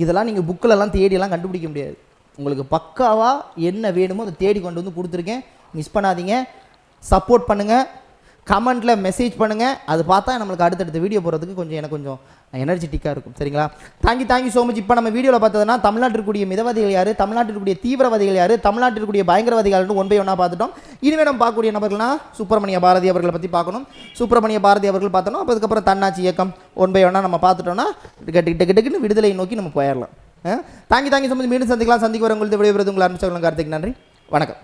இதெல்லாம் நீங்கள் புக்கிலெல்லாம் தேடியெல்லாம் கண்டுபிடிக்க முடியாது. உங்களுக்கு பக்காவாக என்ன வேணுமோ அதை தேடி கொண்டு வந்து கொடுத்துருக்கேன். மிஸ் பண்ணாதீங்க, சப்போர்ட் பண்ணுங்கள், கமெண்ட்டில் மெசேஜ் பண்ணுங்கள். அது பார்த்தா நம்மளுக்கு அடுத்தடுத்த வீடியோ போகிறதுக்கு எனக்கு கொஞ்சம் எனர்ஜெட்டிக்காக இருக்கும். சரிங்களா? Thank you so much. இப்போ நம்ம வீடியோவில் பார்த்ததுன்னா தமிழ்நாட்டில் இருக்கக்கூடிய மிதவாதிகள் யார், தமிழ்நாட்டில் இருக்கக்கூடிய தீவிரவாதிகள் யார், தமிழ்நாட்டில் இருக்கக்கூடிய பயங்கரவாதிகள்னு ஒன் பை ஒன்றா பார்த்துட்டோம். இனிமேல் நம்ம பார்க்கக்கூடிய நபர்கள்னா சுப்பிரமணிய பாரதி அவர்களை பற்றி பார்க்கணும். சுப்பிரமணிய பாரதி அவர்கள் பார்த்தோம். அப்போ அதுக்கப்புறம் தன்னாட்சி இயக்கம் ஒன் பை ஒன்றா நம்ம பார்த்துட்டோம்னா கிட்டக்கிட்டு விடுதலை நோக்கி நம்ம போயிடலாம். Thank you so much. மீண்டும் சந்திக்கலாம். சந்திக்க வர உங்களுக்கு விடைபெறுவது உங்கள் அனுப்பிச்சவர்களும் கார்த்திக். நன்றி, வணக்கம்.